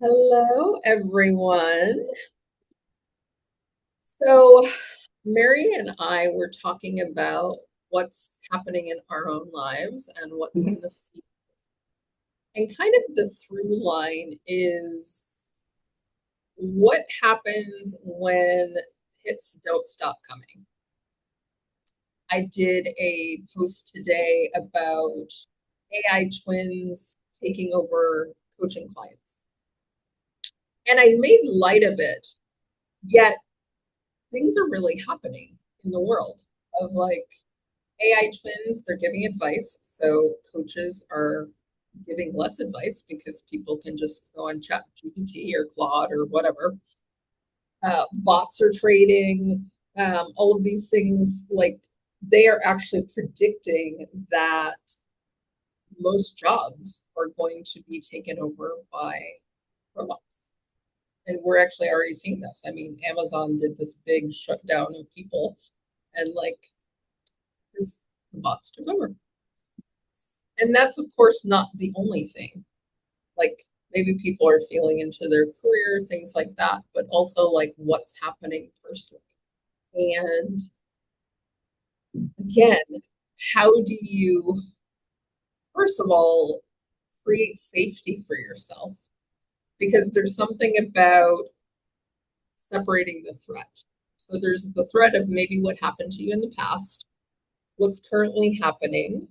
Hello, everyone. So, Mary and I were talking about what's happening in our own lives and what's in Mhm. the field. And kind of the through line is what happens when hits don't stop coming. I did a post today about AI twins taking over coaching clients. And I made light of it, yet things are really happening in the world of like AI twins, they're giving advice. So coaches are giving less advice because people can just go on Chat GPT or Claude or whatever. Bots are trading, all of these things, like they are actually predicting that most jobs are going to be taken over by robots. And we're actually already seeing this. I mean, Amazon did this big shutdown of people, and like this bots took over. And that's, of course, not the only thing. Like maybe people are feeling into their career, things like that, but also like what's happening personally. And again, how do you, first of all, create safety for yourself? Because there's something about separating the threat. So there's the threat of maybe what happened to you in the past, what's currently happening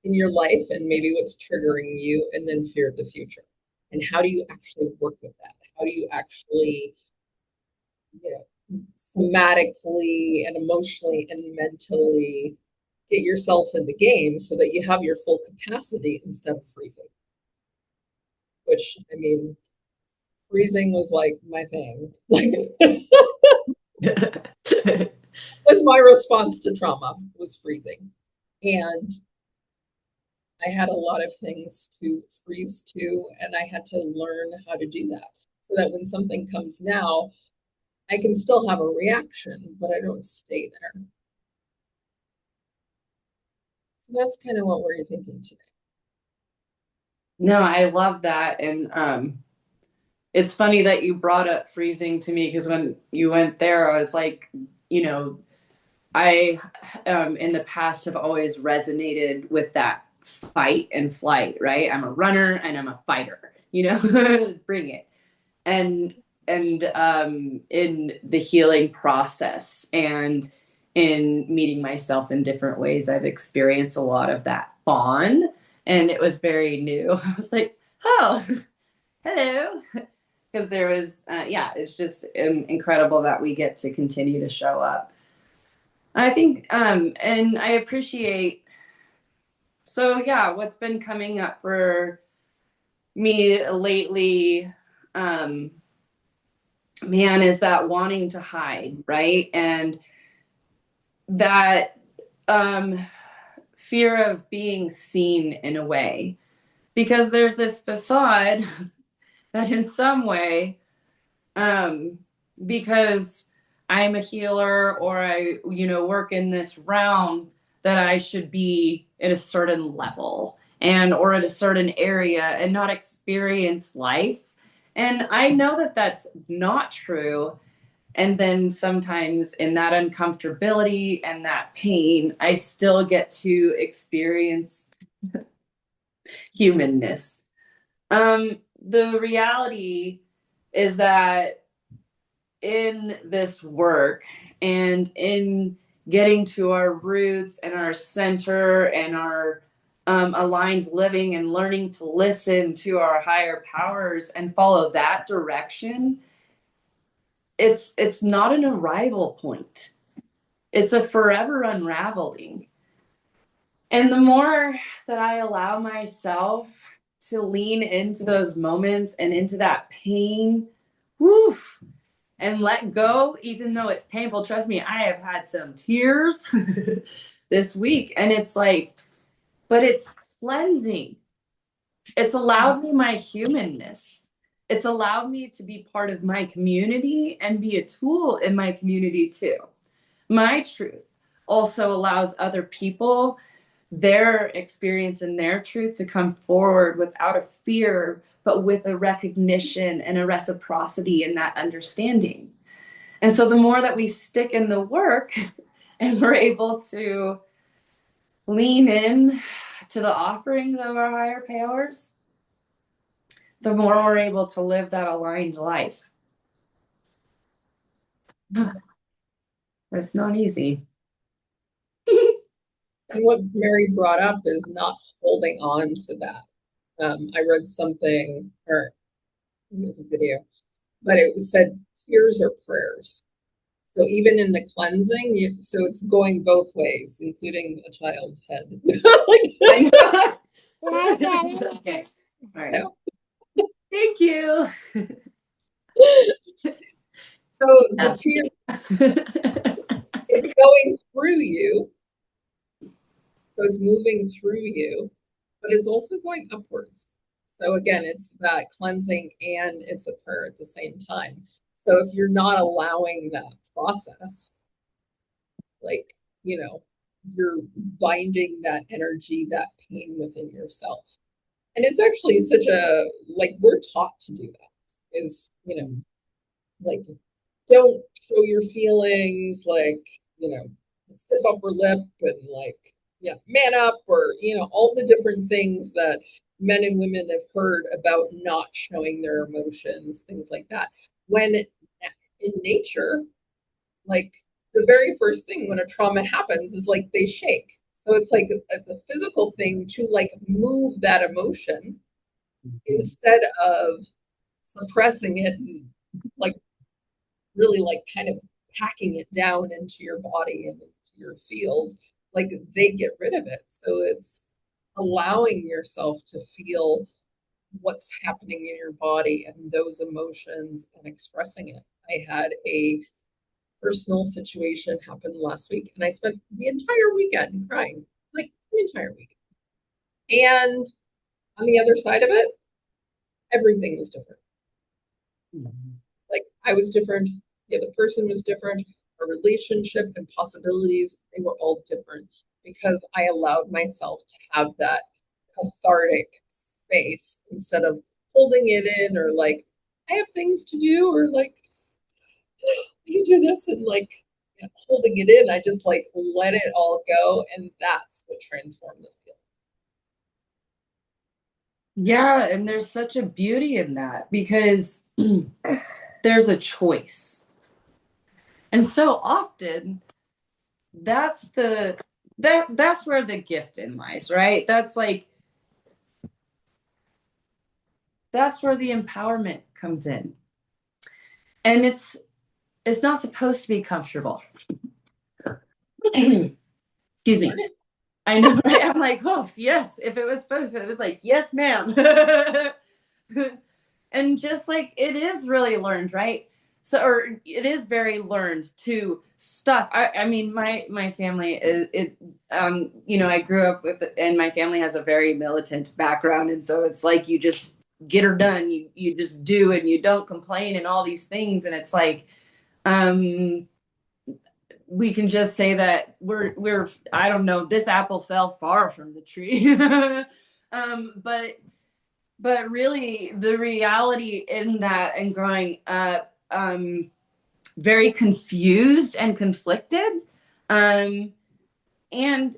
in your life, and maybe what's triggering you, and then fear of the future. And how do you actually work with that? How do you actually, you know, somatically and emotionally and mentally get yourself in the game so that you have your full capacity instead of freezing? Which, I mean, freezing was like my thing. Like, was my response to trauma was freezing. And I had a lot of things to freeze to, and I had to learn how to do that so that when something comes now, I can still have a reaction, but I don't stay there. So that's kind of what we're thinking today. No, I love that. And it's funny that you brought up freezing to me because when you went there, I was like, you know, I in the past have always resonated with that fight and flight, right? I'm a runner and I'm a fighter, bring it. And in the healing process and in meeting myself in different ways, I've experienced a lot of that fawn, and it was very new. I was like, oh, hello. Because there was, yeah, it's just incredible that we get to continue to show up. I think, and I appreciate, so yeah, what's been coming up for me lately, um, man, is that wanting to hide, right? And that um, fear of being seen in a way. Because there's this facade that, in some way, um, because I'm a healer or I, work in this realm, that I should be at a certain level and or at a certain area and not experience life. And I know that that's not true. And then sometimes in that uncomfortability and that pain, I still get to experience humanness. The reality is that in this work and in getting to our roots and our center and our aligned living and learning to listen to our higher powers and follow that direction, it's not an arrival point. It's a forever unraveling. And the more that I allow myself to lean into those moments and into that pain, woof, and let go, even though it's painful. Trust me, I have had some tears this week, and it's like, but it's cleansing. It's allowed me my humanness. It's allowed me to be part of my community and be a tool in my community too. My truth also allows other people their experience and their truth to come forward without a fear, but with a recognition and a reciprocity in that understanding. And so the more that we stick in the work and we're able to lean in to the offerings of our higher powers, the more we're able to live that aligned life. It's not easy. And what Mary brought up is not holding on to that. I read something, or it was a video, but it was said tears are prayers. So even in the cleansing, so it's going both ways, including a child's head. I know. Okay. All right. Thank you. So the tears, it's going through you. So it's moving through you, but it's also going upwards. So again, it's that cleansing and it's a prayer at the same time. So if you're not allowing that process, like, you're binding that energy, that pain within yourself. And it's actually such a, like, we're taught to do that, is, like, don't show your feelings, like, stiff upper lip and like, man up, or, all the different things that men and women have heard about not showing their emotions, things like that. When in nature, like, the very first thing when a trauma happens is like they shake. So it's like it's a physical thing to like move that emotion instead of suppressing it and like really like kind of packing it down into your body and into your field. Like, they get rid of it. So it's allowing yourself to feel what's happening in your body and those emotions and expressing it. I had a personal situation happen last week, and I spent the entire weekend crying, like the entire week. And on the other side of it, everything was different. Like, I was different, the other person was different, our relationship and possibilities, they were all different because I allowed myself to have that cathartic space instead of holding it in, or like, I have things to do, or like, you do this, and like, holding it in. I just like let it all go, and that's what transformed the field. Yeah, and there's such a beauty in that because there's a choice. And so often that's where the gift in lies, right? That's where the empowerment comes in. And it's not supposed to be comfortable. Excuse me. I know, right? I'm like, oh, yes. If it was supposed to, it was like, yes, ma'am. And just like it is really learned, right? So, or it is very learned to stuff. I mean, my family is it. I grew up with, and my family has a very militant background, and so it's like you just get her done. You just do, and you don't complain, and all these things, and it's like, we can just say that we're I don't know, this apple fell far from the tree. But really the reality in that, and growing up very confused and conflicted, and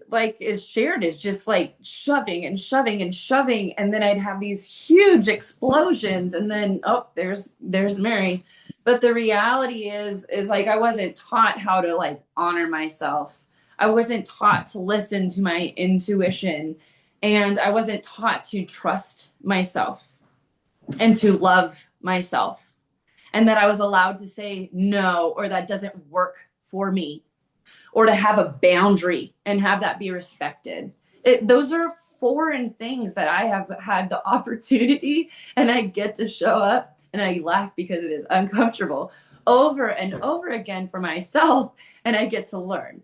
like is shared, is just like shoving and shoving and shoving, and then I'd have these huge explosions, and then there's Mary. But the reality is like I wasn't taught how to like honor myself. I wasn't taught to listen to my intuition, and I wasn't taught to trust myself and to love myself, and that I was allowed to say no, or that doesn't work for me, or to have a boundary and have that be respected. Those are foreign things that I have had the opportunity, and I get to show up, and I laugh because it is uncomfortable, over and over again for myself, and I get to learn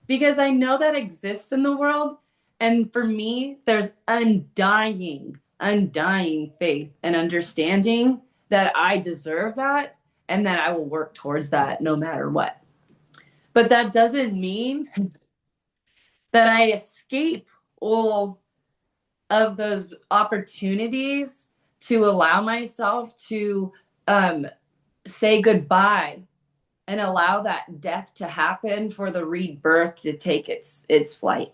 because I know that exists in the world. And for me, there's undying faith and understanding that I deserve that, and that I will work towards that no matter what. But that doesn't mean that I escape all of those opportunities to allow myself to um, say goodbye and allow that death to happen for the rebirth to take its flight.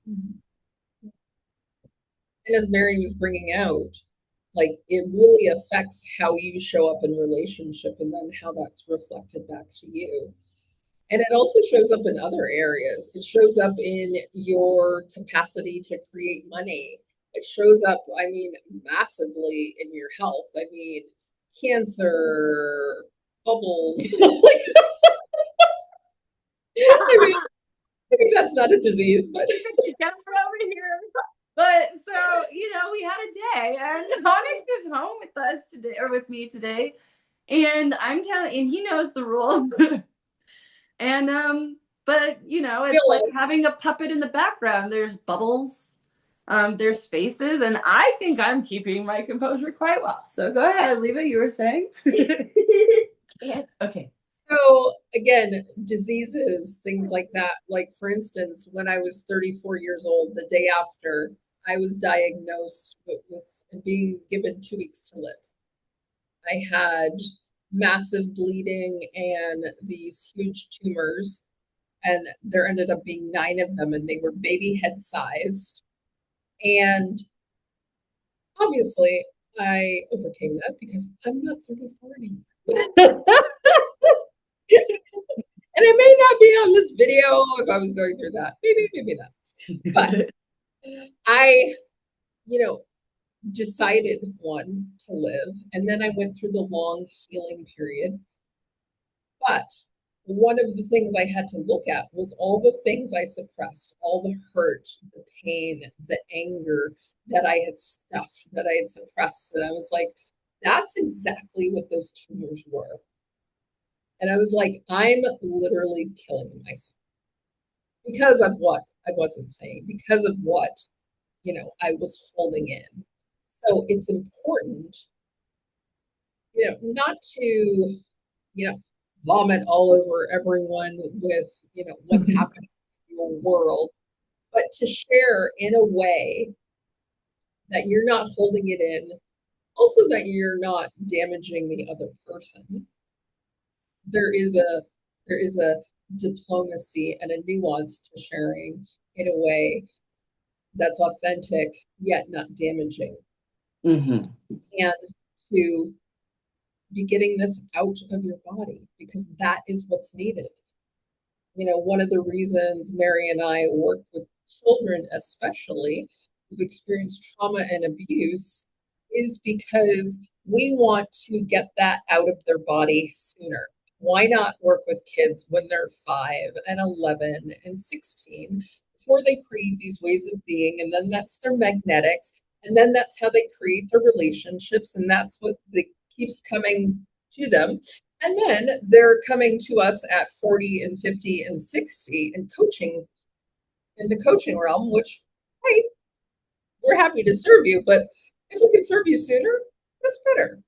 And as Mary was bringing out, like it really affects how you show up in relationship and then how that's reflected back to you. And it also shows up in other areas. It shows up in your capacity to create money. It shows up, I mean, massively in your health. I mean, cancer, bubbles. Like, I mean, I think that's not a disease, but over here. But so, we had a day, and Onyx is home with us today, or with me today. And and he knows the rules. And but it's like having a puppet in the background. There's bubbles, there's faces, and I think I'm keeping my composure quite well. So go ahead, Leva, you were saying. Okay. So again, diseases, things like that. Like for instance, when I was 34 years old, the day after I was diagnosed with being given 2 weeks to live, I had massive bleeding and these huge tumors, and there ended up being 9 of them, and they were baby head sized. And obviously, I overcame that because I'm not 34 anymore. And I may not be on this video if I was going through that. Maybe, maybe not. But I, you know, decided one to live. And then I went through the long healing period. But one of the things I had to look at was all the things I suppressed, all the hurt, the pain, the anger that I had stuffed, that I had suppressed. And I was like, that's exactly what those tumors were. And I was like, I'm literally killing myself because of what I wasn't saying, because of what, I was holding in. So it's important, not to, vomit all over everyone with, what's happening in your world, but to share in a way that you're not holding it in, also that you're not damaging the other person. There is a diplomacy and a nuance to sharing in a way that's authentic yet not damaging. Mm-hmm. And to be getting this out of your body because that is what's needed. One of the reasons Mary and I work with children, especially who've experienced trauma and abuse, is because we want to get that out of their body sooner. Why not work with kids when they're 5 and 11 and 16 before they create these ways of being? And then that's their magnetics. And then that's how they create their relationships. And that's what keeps coming to them. And then they're coming to us at 40 and 50 and 60 and coaching in the coaching realm, which, hey, we're happy to serve you. But if we can serve you sooner, that's better.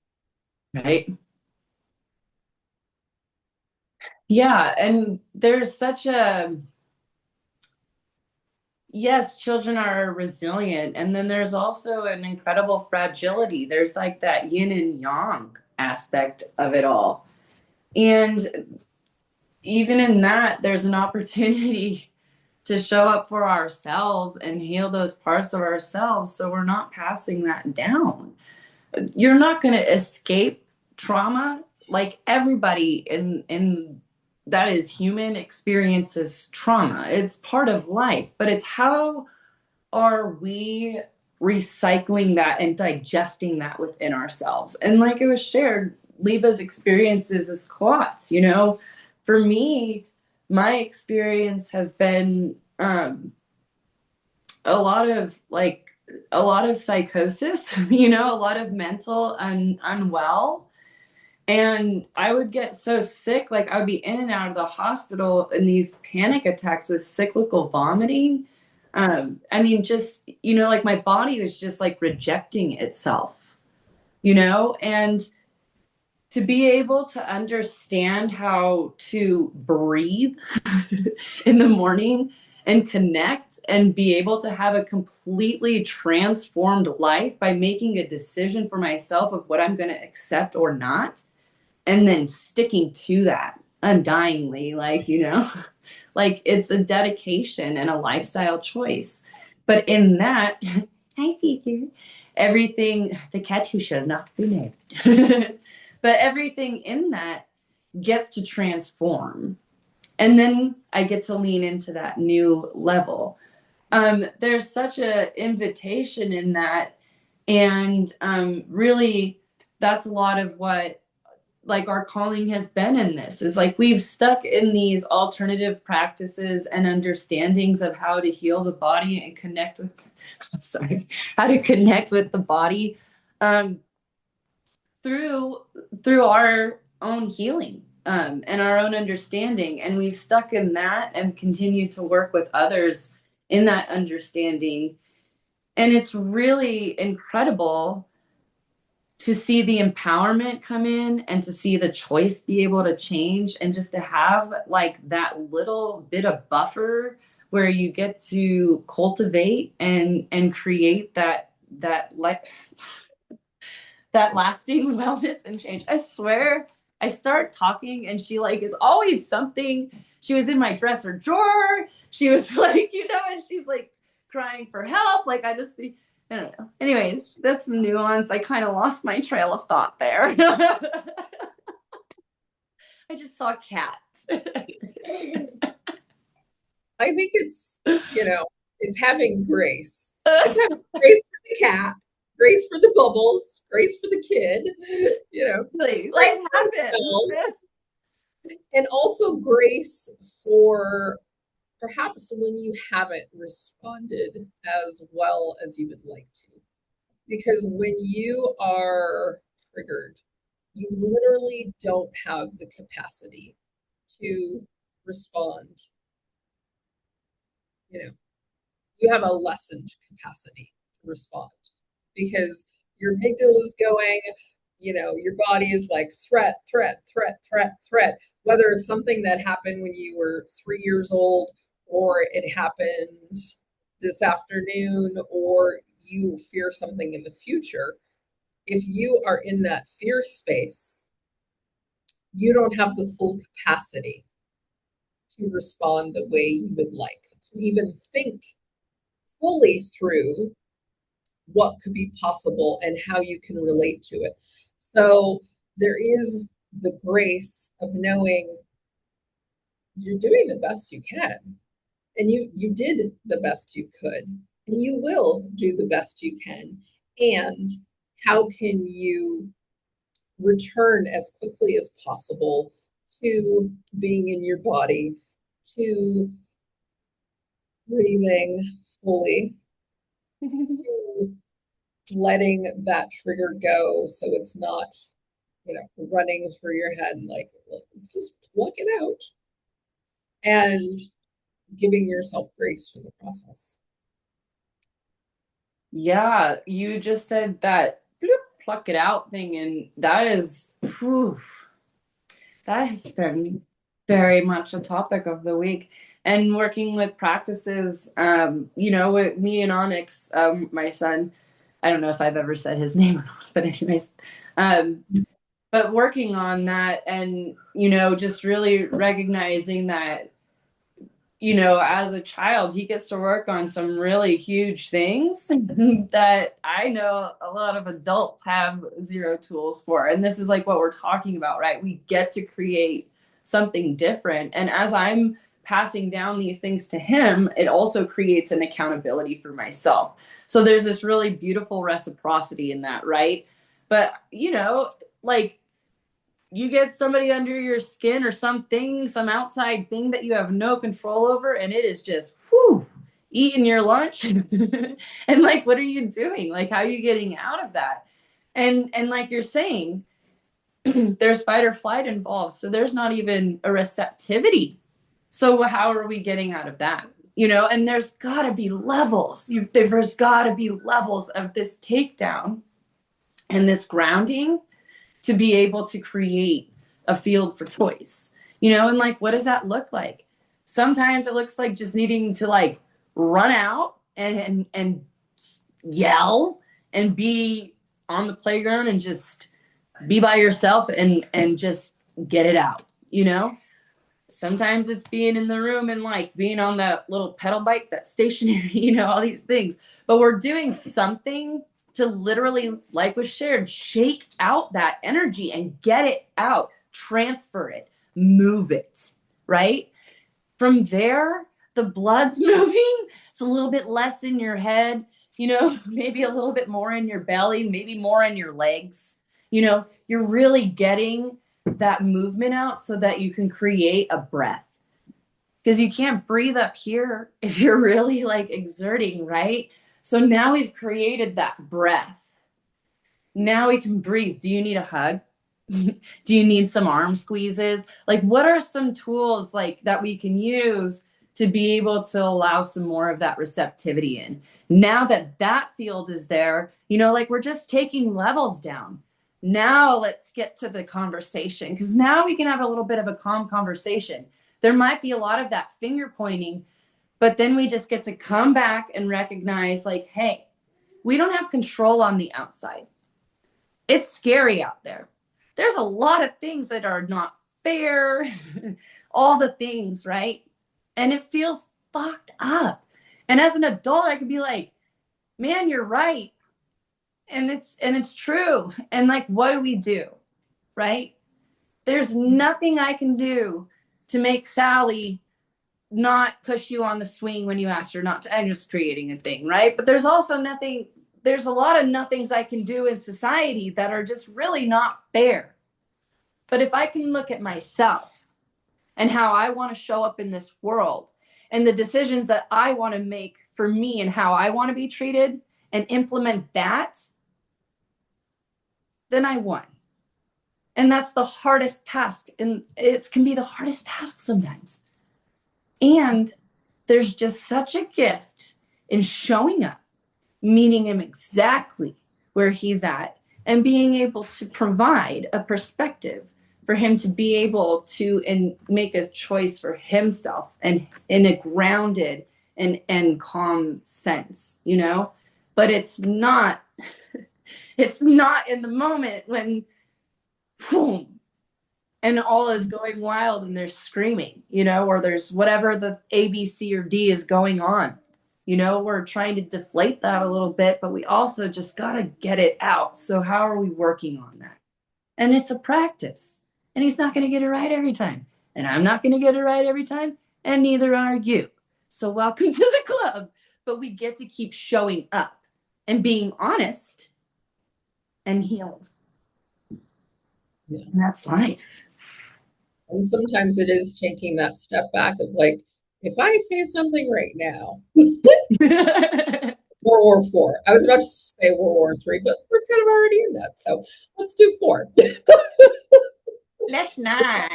Right. Yeah. And there's such yes, children are resilient. And then there's also an incredible fragility. There's like that yin and yang aspect of it all. And even in that, there's an opportunity to show up for ourselves and heal those parts of ourselves so we're not passing that down. You're not going to escape trauma. Like everybody in that is human experiences trauma. It's part of life, but it's how are we recycling that and digesting that within ourselves? And like it was shared, Leva's experiences as clots, for me, my experience has been a lot of psychosis, a lot of mental unwell. And I would get so sick, like I would be in and out of the hospital in these panic attacks with cyclical vomiting. I mean, just, like my body was just like rejecting itself, and to be able to understand how to breathe in the morning and connect and be able to have a completely transformed life by making a decision for myself of what I'm going to accept or not, and then sticking to that undyingly, like, like it's a dedication and a lifestyle choice. But in that, hi, Caesar, everything, the cat who should not be named, but everything in that gets to transform. And then I get to lean into that new level. There's such an invitation in that. And really, that's a lot of what like our calling has been in this is like we've stuck in these alternative practices and understandings of how to heal the body and connect with sorry, how to connect with the body um, through our own healing and our own understanding, and we've stuck in that and continue to work with others in that understanding, and it's really incredible to see the empowerment come in and to see the choice be able to change, and just to have like that little bit of buffer where you get to cultivate and create that like that lasting wellness and change. I swear, I start talking and she like is always something. She was in my dresser drawer. She was like, and she's like crying for help. Like I just, I don't know. Anyways, that's the nuance. I kind of lost my trail of thought there. I just saw cats. I think it's having grace. It's having grace for the cat, grace for the bubbles, grace for the kid, Like, grace life for happens. and also grace for perhaps when you haven't responded as well as you would like to. Because when you are triggered, you literally don't have the capacity to respond. You know, you have a lessened capacity to respond because your amygdala is going, your body is like threat, threat, threat, threat, threat. Whether it's something that happened when you were 3 years old, or it happened this afternoon, or you fear something in the future, if you are in that fear space, you don't have the full capacity to respond the way you would like, to even think fully through what could be possible and how you can relate to it. So there is the grace of knowing you're doing the best you can, and you did the best you could, and you will do the best you can. And how can you return as quickly as possible to being in your body, to breathing fully, to letting that trigger go so it's not, running through your head like, let's just pluck it out, and giving yourself grace for the process. Yeah, you just said that bloop, pluck it out thing, and that is, whew, that has been very much a topic of the week. And working with practices, with me and Onyx, my son, I don't know if I've ever said his name or not, but anyways, um, but working on that and, just really recognizing that as a child, he gets to work on some really huge things that I know a lot of adults have zero tools for. And this is like what we're talking about, right? We get to create something different. And as I'm passing down these things to him, it also creates an accountability for myself. So there's this really beautiful reciprocity in that, right? But, like, you get somebody under your skin or something, some outside thing that you have no control over, and it is just eating your lunch. And like, what are you doing? Like, how are you getting out of that? And like you're saying, there's fight or flight involved. So there's not even a receptivity. So how are we getting out of that? And there's gotta be levels. There's gotta be levels of this takedown and this grounding to be able to create a field for choice, and like, what does that look like? Sometimes it looks like just needing to like run out and yell and be on the playground and just be by yourself and just get it out, you know? Sometimes it's being in the room and like being on that little pedal bike, that stationary, you know, all these things. But we're doing something to literally, like was shared, shake out that energy and get it out, transfer it, move it, right? From there, the blood's moving. It's a little bit less in your head, you know, maybe a little bit more in your belly, maybe more in your legs. You know, you're really getting that movement out so that you can create a breath. Because you can't breathe up here if you're really like exerting, right? So now we've created that breath. Now we can breathe. Do you need a hug? Do you need some arm squeezes? Like, what are some tools like that we can use to be able to allow some more of that receptivity in? Now that that field is there, you know, like we're just taking levels down. Now let's get to the conversation, because now we can have a little bit of a calm conversation. There might be a lot of that finger pointing, but then we just get to come back and recognize, like, hey, we don't have control on the outside. It's scary out there. There's a lot of things that are not fair, all the things, right? And it feels fucked up. And as an adult, I could be like, man, you're right. And it's true. And like, what do we do? Right? There's nothing I can do to make Sally not push you on the swing when you ask her not to. I'm just creating a thing, right? But there's also nothing, there's a lot of nothings I can do in society that are just really not fair. But if I can look at myself and how I want to show up in this world and the decisions that I want to make for me and how I want to be treated and implement that, then I won. And that's the hardest task. And it can be the hardest task sometimes. And there's just such a gift in showing up, meeting him exactly where he's at, and being able to provide a perspective for him to be able to make a choice for himself and in a grounded and calm sense, you know? But it's not in the moment when boom, and all is going wild and there's screaming, you know, or there's whatever the A, B, C, or D is going on. You know, we're trying to deflate that a little bit, but we also just got to get it out. So, how are we working on that? And it's a practice. And he's not going to get it right every time. And I'm not going to get it right every time. And neither are you. So, welcome to the club. But we get to keep showing up and being honest and healed. Yeah. And that's life. And sometimes it is taking that step back of like, if I say something right now, World War IV. I was about to say World War III, but we're kind of already in that. So let's do 4. Let's not.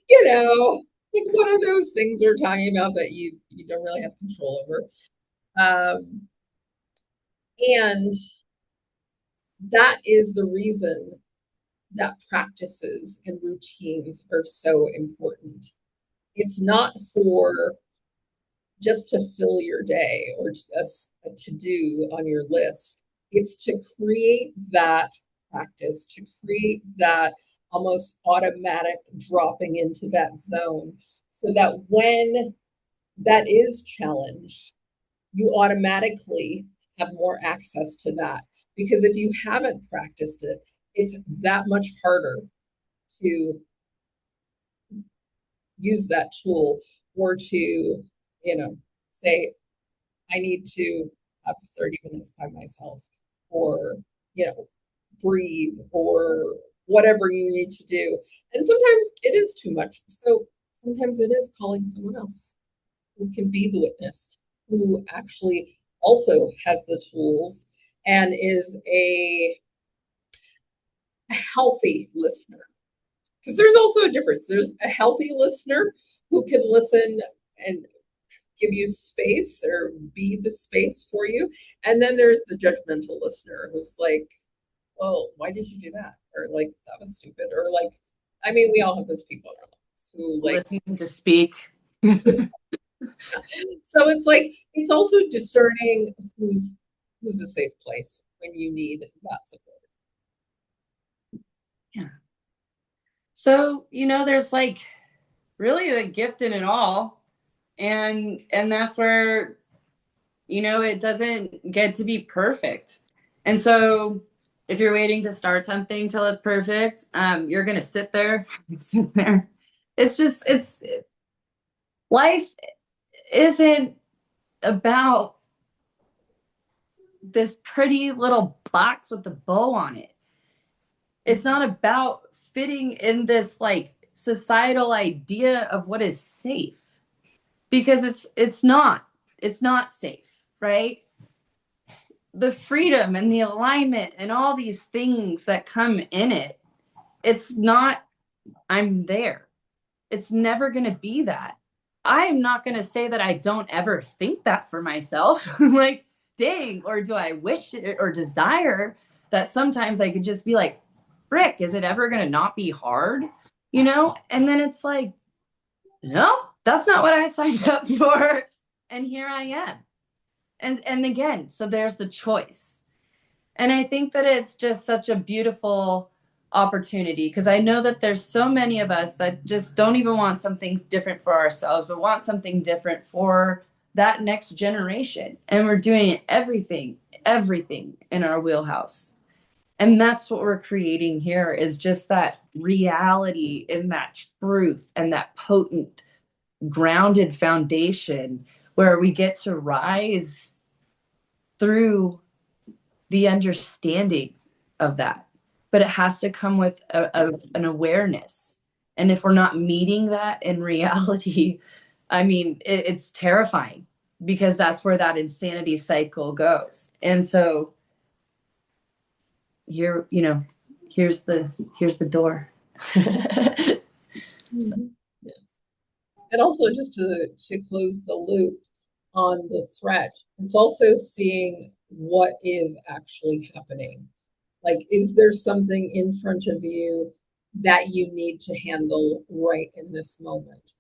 You know, like one of those things we're talking about that you don't really have control over. And that is the reason that practices and routines are so important. It's not for just to fill your day or just a to-do on your list. It's to create that practice, to create that almost automatic dropping into that zone so that when that is challenged, you automatically have more access to that. Because if you haven't practiced it, it's that much harder to use that tool or to, say, I need to have 30 minutes by myself or, breathe or whatever you need to do. And sometimes it is too much. So sometimes it is calling someone else who can be the witness, who actually also has the tools and is a healthy listener. Because there's also a difference. There's a healthy listener who can listen and give you space or be the space for you. And then there's the judgmental listener who's like, well, why did you do that? Or like, that was stupid. Or like, I mean, we all have those people in our lives, who like, listening to speak. so it's like, it's also discerning who's a safe place when you need that support. Yeah. So, there's like really the gift in it all. And that's where, it doesn't get to be perfect. And so if you're waiting to start something till it's perfect, you're gonna sit there and sit there. It's life isn't about this pretty little box with a bow on it. It's not about fitting in this like societal idea of what is safe, because it's not safe, right? The freedom and the alignment and all these things that come in it, it's not I'm there. It's never going to be that. I am not going to say that I don't ever think that for myself. Like, dang, or do I wish it or desire that sometimes I could just be like, Rick, is it ever going to not be hard? And then it's like, no, that's not what I signed up for. And here I am. And again, so there's the choice. And I think that it's just such a beautiful opportunity, because I know that there's so many of us that just don't even want something different for ourselves, but want something different for that next generation. And we're doing everything in our wheelhouse. And that's what we're creating here, is just that reality and that truth and that potent, grounded foundation where we get to rise through the understanding of that. But it has to come with an awareness. And if we're not meeting that in reality, I mean, it's terrifying, because that's where that insanity cycle goes. And so here's the door. Mm-hmm. Yes. And also, just to close the loop on the threat, it's also seeing what is actually happening. Like, is there something in front of you that you need to handle right in this moment?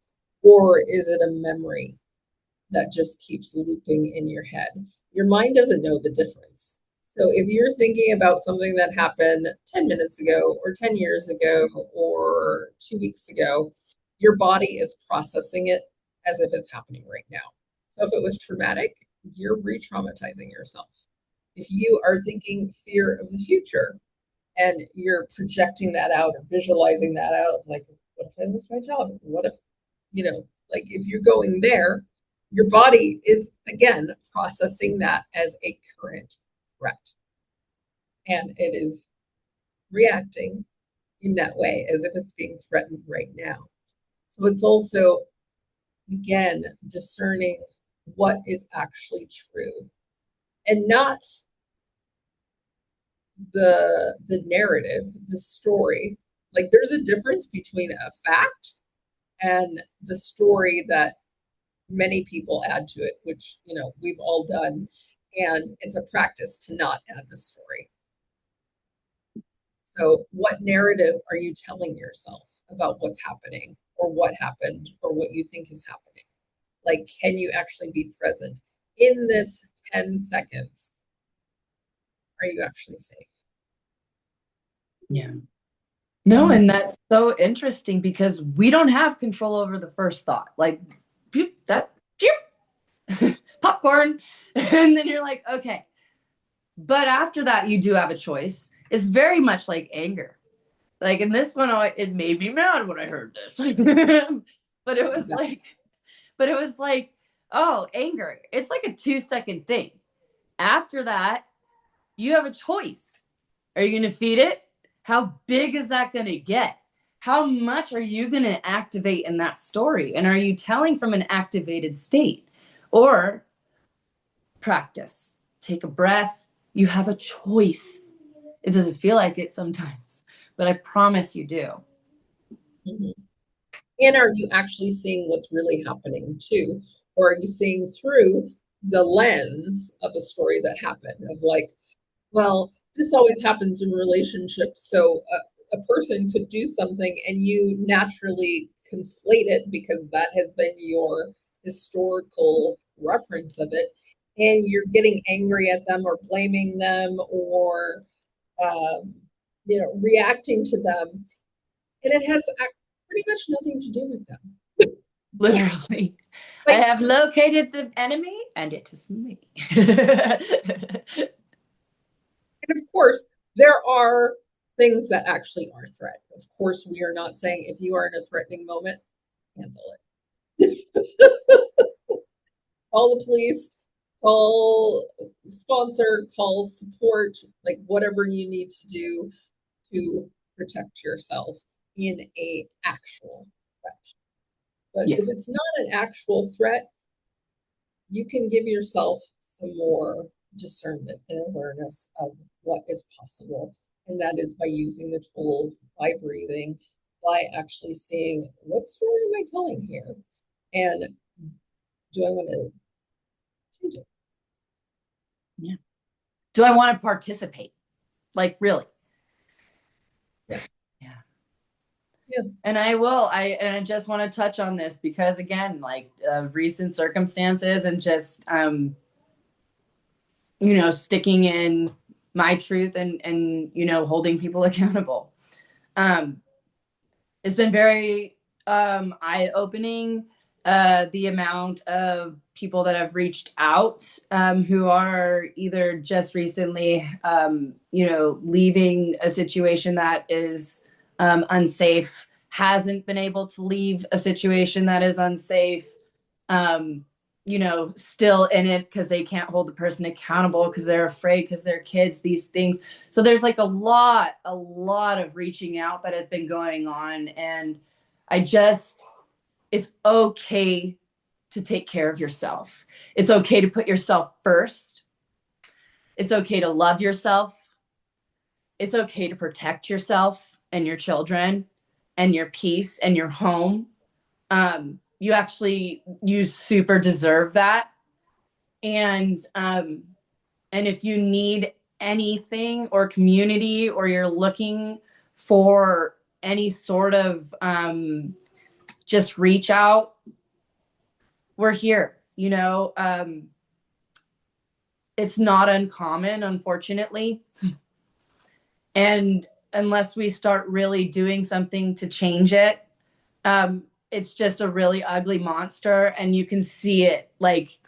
Or is it a memory that just keeps looping in your head? Your mind doesn't know the difference. So if you're thinking about something that happened 10 minutes ago, or 10 years ago, or 2 weeks ago, your body is processing it as if it's happening right now. So if it was traumatic, you're re traumatizing yourself. If you are thinking fear of the future and you're projecting that out or visualizing that out of like, what if I lose my job? What if, like if you're going there, your body is again processing that as a current threat. And it is reacting in that way as if it's being threatened right now. So it's also, again, discerning what is actually true, and not the narrative, the story. Like, there's a difference between a fact and the story that many people add to it, which we've all done, and it's a practice to not add the story. So what narrative are you telling yourself about what's happening, or what happened, or what you think is happening? Like, can you actually be present in this 10 seconds? Are you actually safe? Yeah. No, and that's so interesting, because we don't have control over the first thought. Like, popcorn. And then you're like, okay. But after that, you do have a choice. It's very much like anger. Like in this one, it made me mad when I heard this. But it was like, oh, anger. It's like a 2-second thing. After that, you have a choice. Are you going to feed it? How big is that going to get? How much are you going to activate in that story? And are you telling from an activated state? Or practice, take a breath. You have a choice. It doesn't feel like it sometimes, but I promise you do. Mm-hmm. And are you actually seeing what's really happening too? Or are you seeing through the lens of a story that happened, of like, well, this always happens in relationships. So a person could do something and you naturally conflate it because that has been your historical reference of it, and you're getting angry at them or blaming them or um, reacting to them, and it has pretty much nothing to do with them. Literally. I Like, have located the enemy and it is me. and of course, there are things that actually are threat. Of course, we are not saying if you are in a threatening moment, handle it. Call the police, call sponsor, call support, like whatever you need to do to protect yourself in a actual threat. But Yes. if it's not an actual threat, you can give yourself some more discernment and awareness of what is possible. And that is by using the tools, by breathing, by actually seeing what story am I telling here? And do I want to change it? Yeah. Do I want to participate? Like, really? Yeah. Yeah. Yeah. And I just want to touch on this because again, like recent circumstances and just sticking in my truth and holding people accountable. It's been very eye-opening, the amount of people that have reached out who are either just recently leaving a situation that is unsafe, hasn't been able to leave a situation that is unsafe, still in it because they can't hold the person accountable because they're afraid because they're kids, these things. So there's like a lot of reaching out that has been going on. And it's okay to take care of yourself. It's okay to put yourself first. It's okay to love yourself. It's okay to protect yourself and your children and your peace and your home. You super deserve that. And if you need anything or community or you're looking for any sort of just reach out, we're here. It's not uncommon, unfortunately. And unless we start really doing something to change it, it's just a really ugly monster. And you can see it. Like,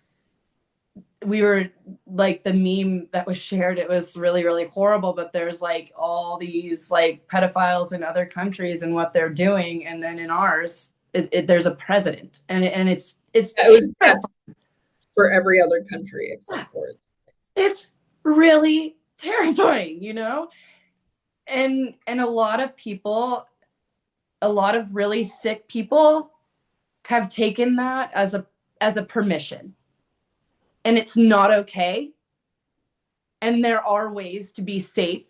we were like the meme that was shared, it was really, really horrible, but there's like all these like pedophiles in other countries and what they're doing. And then in ours, there's a president and it was death for every other country except for it. It's really terrifying, and a lot of people, a lot of really sick people have taken that as a permission. And it's not okay. And there are ways to be safe.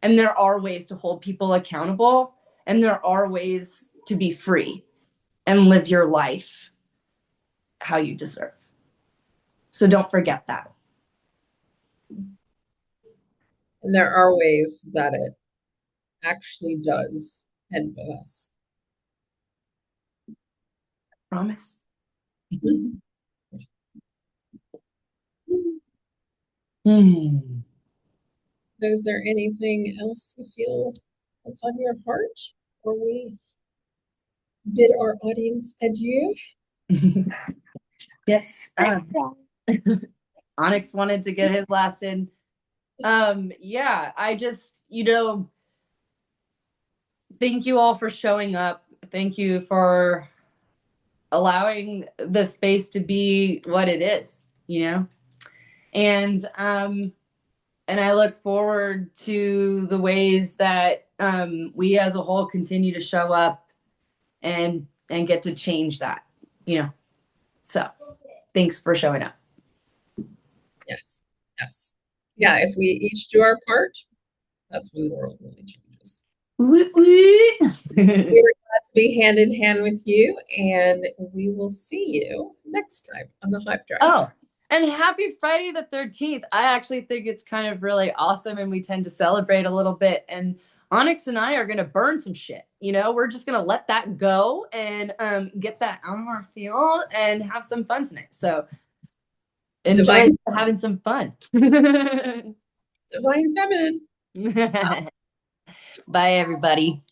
And there are ways to hold people accountable. And there are ways to be free and live your life how you deserve. So don't forget that. And there are ways that it actually does end with us. Promise. Is there anything else you feel that's on your heart, or we bid our audience adieu? Yes. Onyx wanted to get his last in. Yeah, I just, thank you all for showing up. Thank you for allowing the space to be what it is, and I look forward to the ways that we as a whole continue to show up and get to change that, So thanks for showing up. Yes. Yeah, if we each do our part, that's when the world really changes. We were glad to be hand in hand with you, and we will see you next time on the Hive Drive. Oh, and happy Friday the 13th. I actually think it's kind of really awesome, and we tend to celebrate a little bit. And Onyx and I are gonna burn some shit. You know, we're just gonna let that go and get that out of our field and have some fun tonight. So enjoy Divine, having some fun. divine feminine. Bye, everybody.